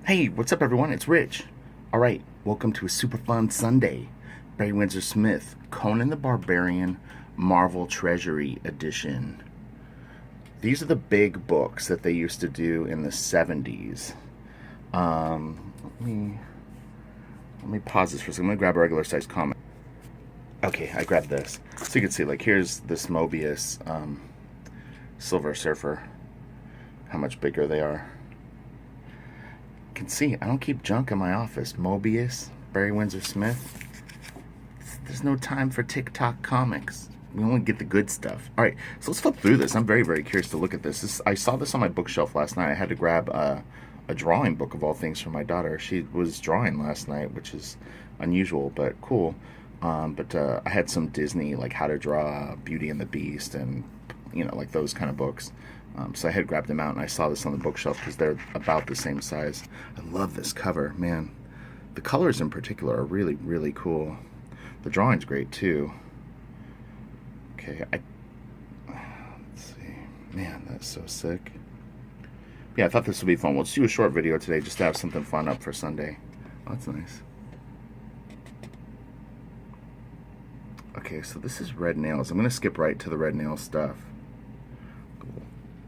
Hey, what's up, everyone? It's Rich. All right, welcome to a super fun Sunday. Barry Windsor Smith, Conan the Barbarian, Marvel Treasury Edition. These are the big books that they used to do in the 70s. Let me pause this for a second. I'm gonna grab a regular size comic. Okay, I grabbed this. So you can see, like, here's this Mobius Silver Surfer, how much bigger they are. Can see I don't keep junk in my office. Mobius, Barry Windsor Smith. There's no time for TikTok comics. We only get the good stuff. All right, so let's flip through this. I'm very, very curious to look at this. I saw this on my bookshelf last night. I had to grab a drawing book of all things for my daughter. She was drawing last night, which is unusual but cool. But I had some Disney, like How to Draw, Beauty and the Beast, and like those kind of books. So I had grabbed them out, and I saw this on the bookshelf because they're about the same size. I love this cover, man. The colors in particular are really, really cool. The drawing's great too. Okay, let's see. Man, that's so sick. Yeah, I thought this would be fun. Let's do a short video today just to have something fun up for Sunday. Oh, that's nice. Okay, so this is Red Nails. I'm going to skip right to the Red Nails stuff.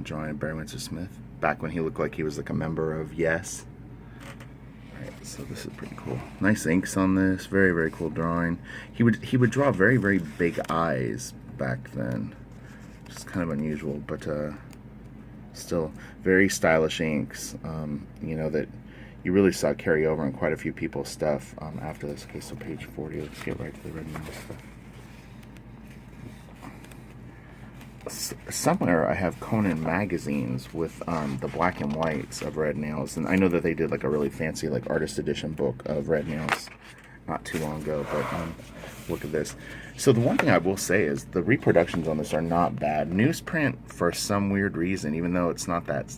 Drawing of Barry Windsor Smith back when he looked like he was like a member of Yes. Alright, so this is pretty cool. Nice inks on this. Very, very cool drawing. He would draw very, very big eyes back then, which is kind of unusual, but still very stylish inks. That you really saw carry over in quite a few people's stuff after this. Okay, so page 40. Let's get right to the Red Nails stuff. Somewhere I have Conan magazines with the black and whites of Red Nails, and I know that they did like a really fancy like artist edition book of Red Nails not too long ago, but look at this. So the one thing I will say is the reproductions on this are not bad. Newsprint, for some weird reason, even though it's not that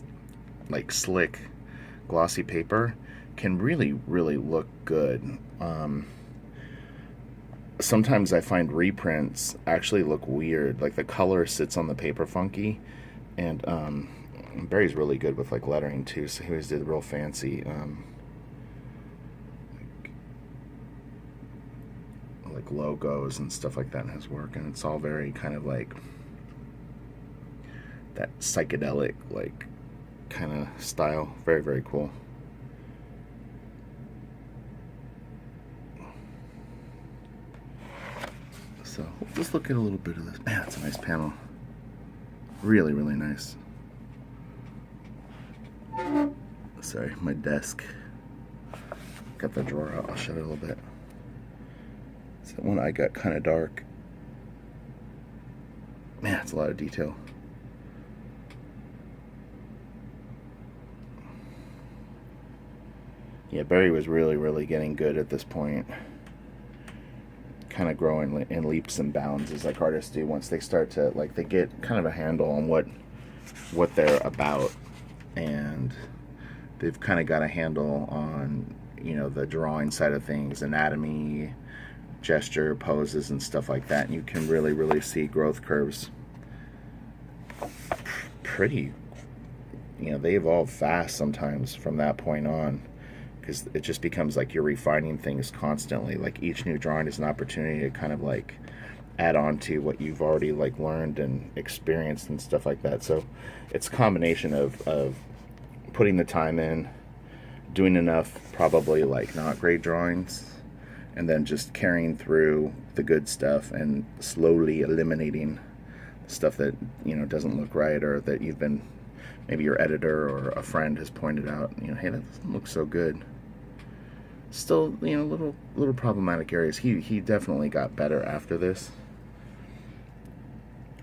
like slick glossy paper, can really, really look good. Sometimes I find reprints actually look weird. Like the color sits on the paper funky, and Barry's really good with like lettering too. So he always did real fancy like logos and stuff like that in his work, and it's all very kind of like that psychedelic like kind of style. Very, very cool. So let's look at a little bit of this. Man, it's a nice panel. Really, really nice. Sorry, my desk. Got the drawer out. I'll shut it a little bit. So that one eye got kind of dark. Man, it's a lot of detail. Yeah, Barry was really, really getting good at this point. Kind of growing in leaps and bounds as like artists do once they start to like they get kind of a handle on what they're about, and they've kind of got a handle on the drawing side of things, anatomy, gesture, poses, and stuff like that, and you can really, really see growth curves. Pretty, they evolve fast sometimes from that point on, because it just becomes like you're refining things constantly. Like each new drawing is an opportunity to kind of like add on to what you've already like learned and experienced and stuff like that. So it's a combination of putting the time in, doing enough probably like not great drawings, and then just carrying through the good stuff and slowly eliminating stuff that doesn't look right, or that you've been, maybe your editor or a friend has pointed out, hey, that doesn't look so good. Still, little problematic areas. He definitely got better after this,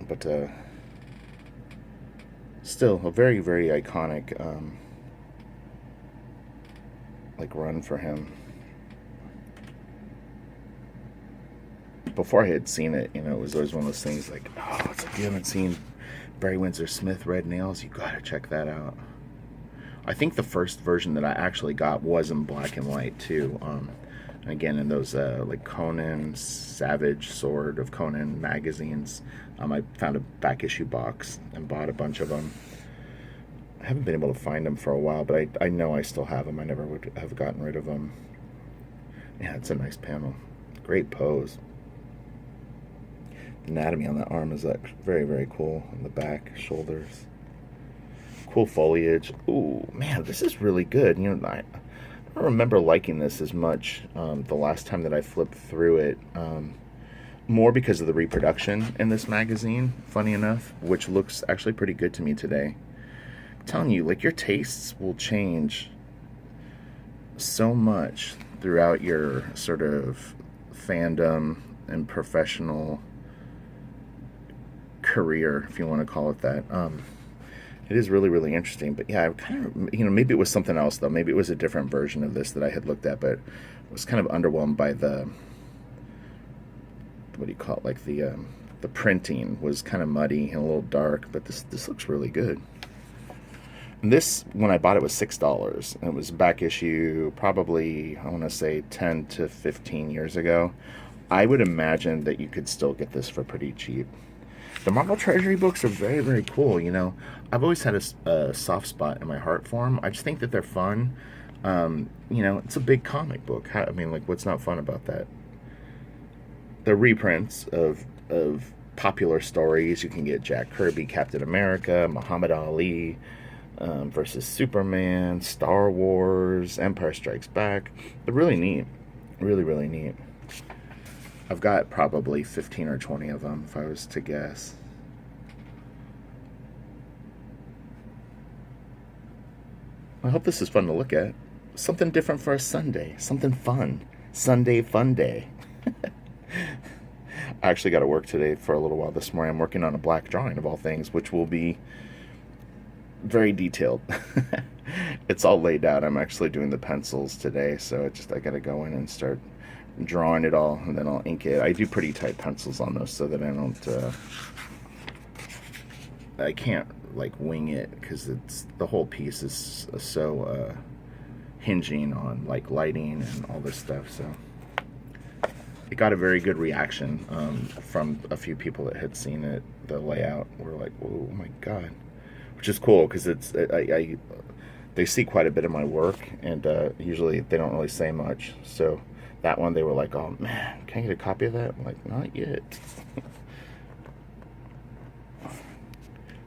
but still a very, very iconic like run for him. Before I had seen it, it was always one of those things like, oh, it's like you haven't seen Barry Windsor Smith Red Nails, you gotta check that out. I think the first version that I actually got was in black and white too. Again, in those like Conan, Savage Sword of Conan magazines. I found a back issue box and bought a bunch of them. I haven't been able to find them for a while, but I know I still have them. I never would have gotten rid of them. Yeah, it's a nice panel. Great pose. The anatomy on that arm is like very, very cool. On the back, shoulders. Cool foliage. Ooh, man, this is really good. I don't remember liking this as much the last time that I flipped through it. More because of the reproduction in this magazine, funny enough, which looks actually pretty good to me today. I'm telling you, like, your tastes will change so much throughout your sort of fandom and professional career, if you want to call it that. It is really, really interesting. But yeah, I kind of, maybe it was something else, though. Maybe it was a different version of this that I had looked at, but was kind of underwhelmed by the, what do you call it, like the printing was kind of muddy and a little dark, but this looks really good. And this, when I bought it, was $6, and it was back issue probably, I want to say 10 to 15 years ago. I would imagine that you could still get this for pretty cheap. The Marvel Treasury books are very, very cool. I've always had a soft spot in my heart for them. I just think that they're fun. It's a big comic book. What's not fun about that? The reprints of popular stories. You can get Jack Kirby, Captain America, Muhammad Ali versus Superman, Star Wars, Empire Strikes Back. They're really neat. Really, really neat. I've got probably 15 or 20 of them, if I was to guess. I hope this is fun to look at. Something different for a Sunday. Something fun. Sunday fun day. I actually got to work today for a little while this morning. I'm working on a black drawing, of all things, which will be very detailed. It's all laid out. I'm actually doing the pencils today, so I got to go in and start drawing it all, and then I'll ink it. I do pretty tight pencils on those so that I can't like wing it, because it's the whole piece is so hinging on like lighting and all this stuff. So it got a very good reaction from a few people that had seen it. The layout were like, "Whoa, oh my god," which is cool, because they see quite a bit of my work, and usually they don't really say much. So that one, they were like, "Oh man, can I get a copy of that?" I'm like, "Not yet."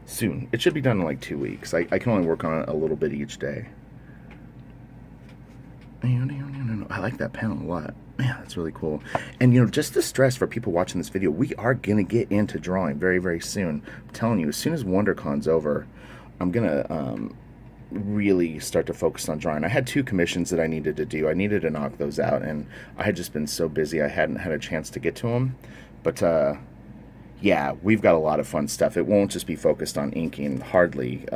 Soon. It should be done in like 2 weeks. I can only work on it a little bit each day. I like that panel a lot. Man, that's really cool. And just to stress for people watching this video, we are going to get into drawing very, very soon. I'm telling you, as soon as WonderCon's over, I'm going to really start to focus on drawing. I had 2 commissions that I needed to do. I needed to knock those out, and I had just been so busy I hadn't had a chance to get to them. But yeah, we've got a lot of fun stuff. It won't just be focused on inking, hardly.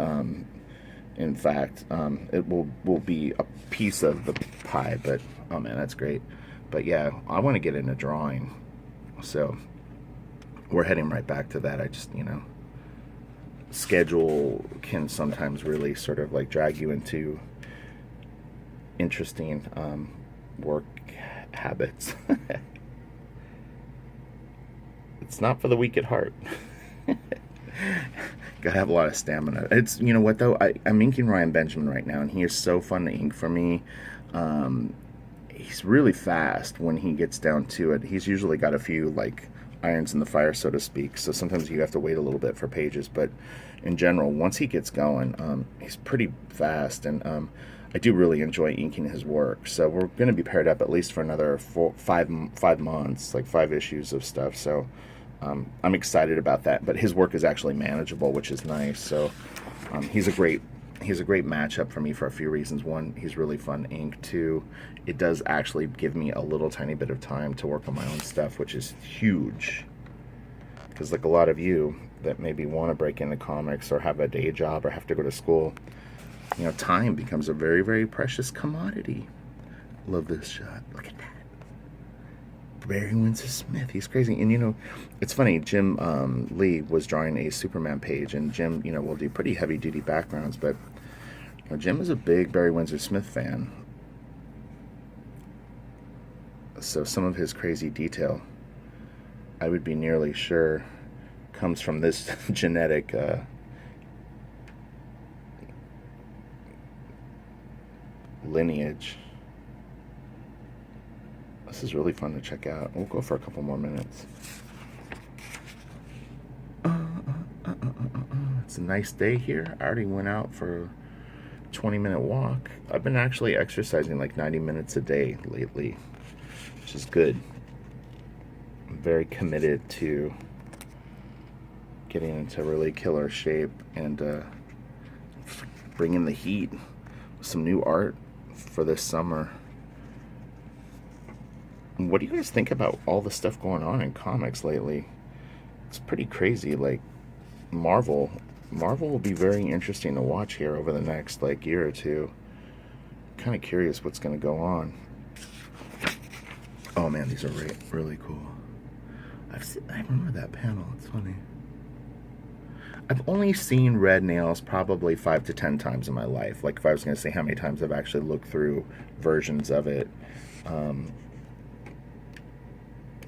In fact, it will be a piece of the pie, but oh man, that's great. But yeah, I want to get into drawing, so we're heading right back to that. I just, schedule can sometimes really sort of like drag you into interesting work habits. It's not for the weak at heart. Gotta have a lot of stamina. It's, what though, I'm inking Ryan Benjamin right now, and he is so fun to ink for me. He's really fast when he gets down to it. He's usually got a few like irons in the fire, so to speak, so sometimes you have to wait a little bit for pages, but in general, once he gets going, he's pretty fast, and I do really enjoy inking his work. So we're going to be paired up at least for another 5 months, like 5 issues of stuff. So I'm excited about that. But his work is actually manageable, which is nice. So he's a great matchup for me for a few reasons. One, he's really fun to ink. 2, it does actually give me a little tiny bit of time to work on my own stuff, which is huge. Because like a lot of you that maybe want to break into comics or have a day job or have to go to school, time becomes a very, very precious commodity. Love this shot. Look at that. Barry Windsor Smith. He's crazy. And, it's funny. Jim Lee was drawing a Superman page, and Jim, will do pretty heavy-duty backgrounds, but Jim is a big Barry Windsor Smith fan. So some of his crazy detail, I would be nearly sure, comes from this genetic lineage. This is really fun to check out. We'll go for a couple more minutes. It's a nice day here. I already went out for a 20-minute walk. I've been actually exercising like 90 minutes a day lately, which is good. I'm very committed to getting into really killer shape and bringing the heat with some new art for this summer. What do you guys think about all the stuff going on in comics lately? It's pretty crazy. Like Marvel will be very interesting to watch here over the next like year or two. Kind of curious what's going to go on. Oh man, these are really cool. I remember that panel. It's funny. I've only seen Red Nails probably 5 to 10 times in my life. Like if I was going to say how many times I've actually looked through versions of it,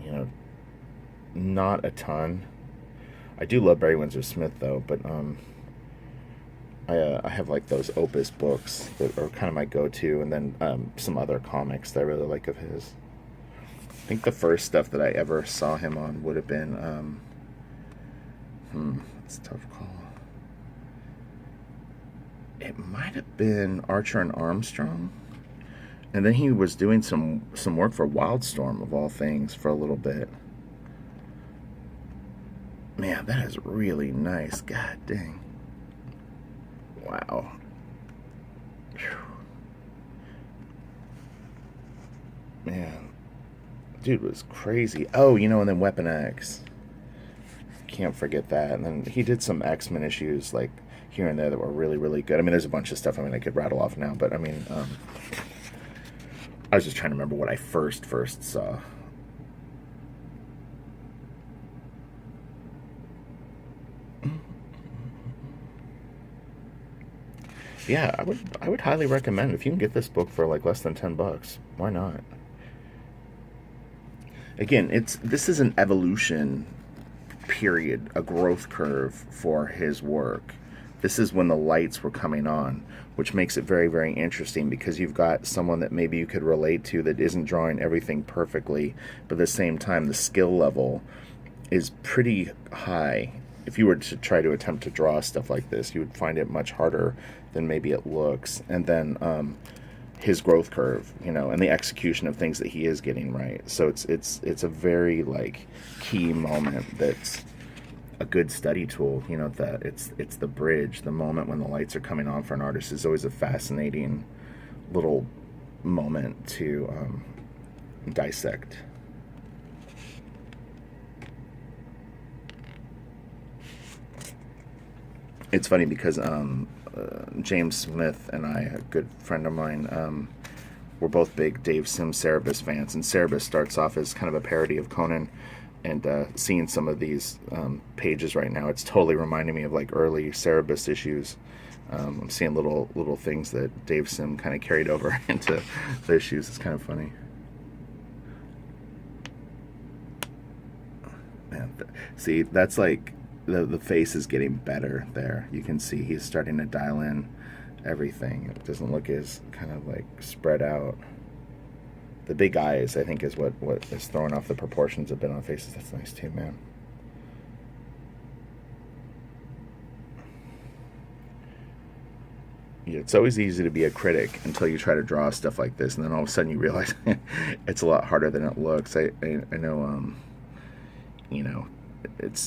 you know, not a ton. I do love Barry Windsor Smith though, but I have like those Opus books that are kind of my go-to, and then some other comics that I really like of his. I think the first stuff that I ever saw him on would have been it's a tough call. It might have been Archer and Armstrong. And then he was doing some work for Wildstorm, of all things, for a little bit. Man, that is really nice. God dang. Wow. Whew. Man. Dude was crazy. Oh, you know, and then Weapon X. Can't forget that. And then he did some X-Men issues, like, here and there that were really, really good. I mean, there's a bunch of stuff, I could rattle off now, but, I was just trying to remember what I first saw. Yeah, I would highly recommend, if you can get this book for like less than $10, why not? Again, this is an evolution period, a growth curve for his work. This is when the lights were coming on, which makes it very, very interesting, because you've got someone that maybe you could relate to that isn't drawing everything perfectly, but at the same time, the skill level is pretty high. If you were to try to attempt to draw stuff like this, you would find it much harder than maybe it looks. And then his growth curve, you know, and the execution of things that he is getting right. So it's a very like key moment that's a good study tool, you know, that it's the bridge, the moment when the lights are coming on for an artist is always a fascinating little moment to dissect. It's funny because James Smith and I, a good friend of mine, we're both big Dave Sim Cerebus fans, and Cerebus starts off as kind of a parody of Conan. And seeing some of these pages right now, it's totally reminding me of like early Cerebus issues. I'm seeing little things that Dave Sim kind of carried over into the issues. It's kind of funny. Man, see, that's like the face is getting better there. You can see he's starting to dial in everything. It doesn't look as kind of like spread out. The big eyes, I think, is what is throwing off the proportions a bit on faces. That's nice too, man. Yeah, it's always easy to be a critic until you try to draw stuff like this, and then all of a sudden you realize it's a lot harder than it looks. I know, you know, it's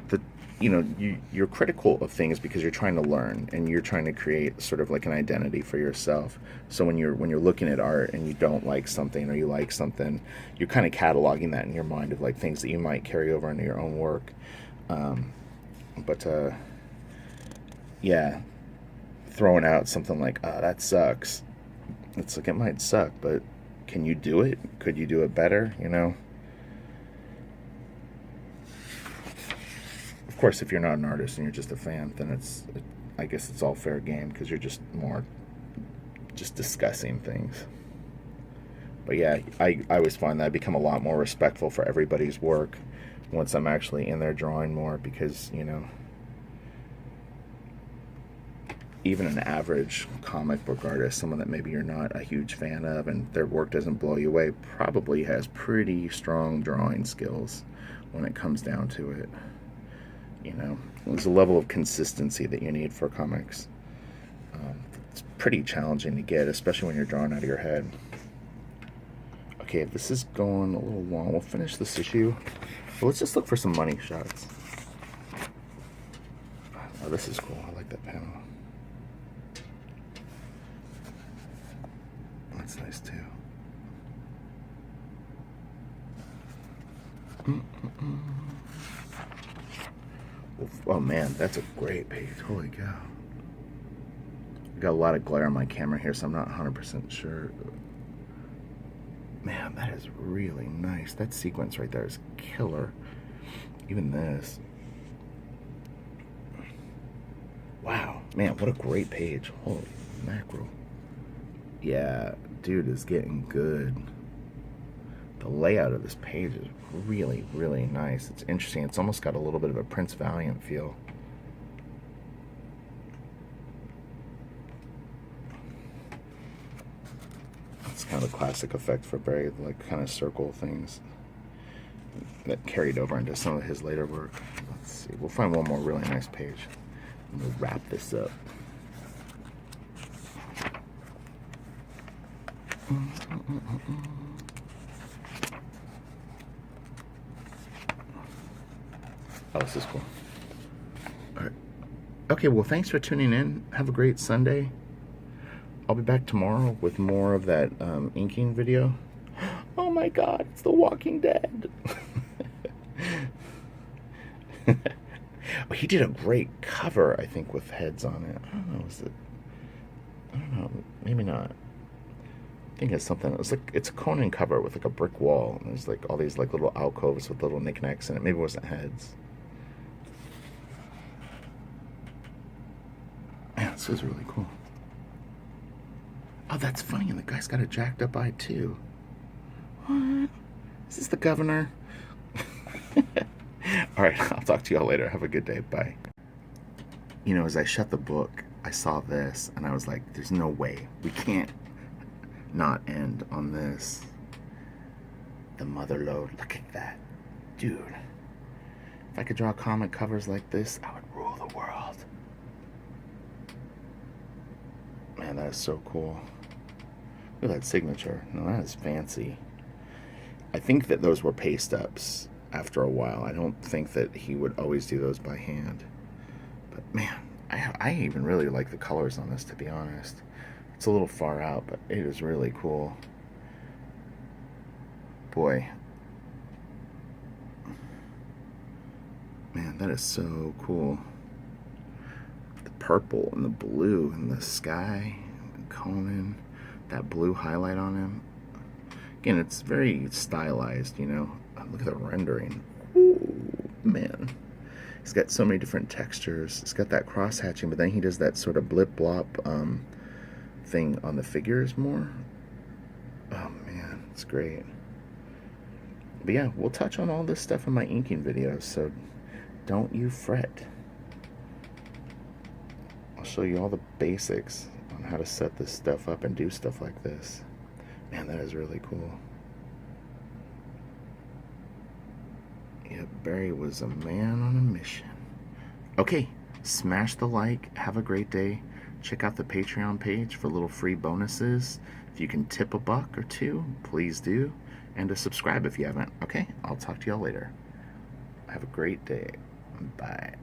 the, you know, you're critical of things because you're trying to learn and you're trying to create sort of like an identity for yourself. So when you're looking at art and you don't like something or you like something, you're kind of cataloging that in your mind of like things that you might carry over into your own work. Yeah, throwing out something like, oh, that sucks. It's like, it might suck, but can you do it? Could you do it better? You know? Of course, if you're not an artist and you're just a fan, then I guess it's all fair game because you're just more just discussing things. But yeah, I always find that I become a lot more respectful for everybody's work once I'm actually in there drawing more, because, you know, even an average comic book artist, someone that maybe you're not a huge fan of and their work doesn't blow you away, probably has pretty strong drawing skills when it comes down to it. You know, there's a level of consistency that you need for comics. It's pretty challenging to get, especially when you're drawing out of your head. Okay, this is going a little long. We'll finish this issue. But let's just look for some money shots. Oh, this is cool. I like that panel. That's nice too. Oh man, that's a great page. Holy cow. I got a lot of glare on my camera here, so I'm not 100% sure. Man, that is really nice. That sequence right there is killer. Even this. Wow. Man, what a great page. Holy mackerel. Yeah, dude is getting good. The layout of this page is really, really nice. It's interesting. It's almost got a little bit of a Prince Valiant feel. It's kind of a classic effect for Barry, like kind of circle things that carried over into some of his later work. Let's see. We'll find one more really nice page. And we'll wrap this up. Oh, this is cool. All right. Okay, well, thanks for tuning in. Have a great Sunday. I'll be back tomorrow with more of that inking video. Oh my God, it's The Walking Dead. He did a great cover, I think, with heads on it. I don't know, is it? I don't know, maybe not. I think it's something. It's a Conan cover with like a brick wall, and there's like all these like little alcoves with little knickknacks in it. Maybe it wasn't heads. Man, this is really cool. Oh, that's funny, and the guy's got a jacked up eye too. What? Is this the governor? Alright, I'll talk to y'all later. Have a good day. Bye. You know, as I shut the book, I saw this, and I was like, there's no way. We can't not end on this. The mother lode. Look at that. Dude. If I could draw comic covers like this, I would rule the world. Man, that is so cool. Look at that signature. No, that is fancy. I think that those were paste ups after a while. I don't think that he would always do those by hand. But man, I even really like the colors on this, to be honest. It's a little far out, but it is really cool. Boy. Man, that is so cool. The purple and the blue and the sky and Conan. That blue highlight on him. Again, it's very stylized, you know. Look at the rendering. Ooh, man. He's got so many different textures. It's got that cross hatching, but then he does that sort of blip blop thing on the figures more. Oh man, it's great. But yeah, we'll touch on all this stuff in my inking videos, so don't you fret. I'll show you all the basics on how to set this stuff up and do stuff like this. Man, that is really cool. Yeah, Barry was a man on a mission. Okay, smash the like. Have a great day. Check out the Patreon page for little free bonuses. If you can tip $1 or $2, please do. And to subscribe if you haven't. Okay, I'll talk to y'all later. Have a great day. Bye.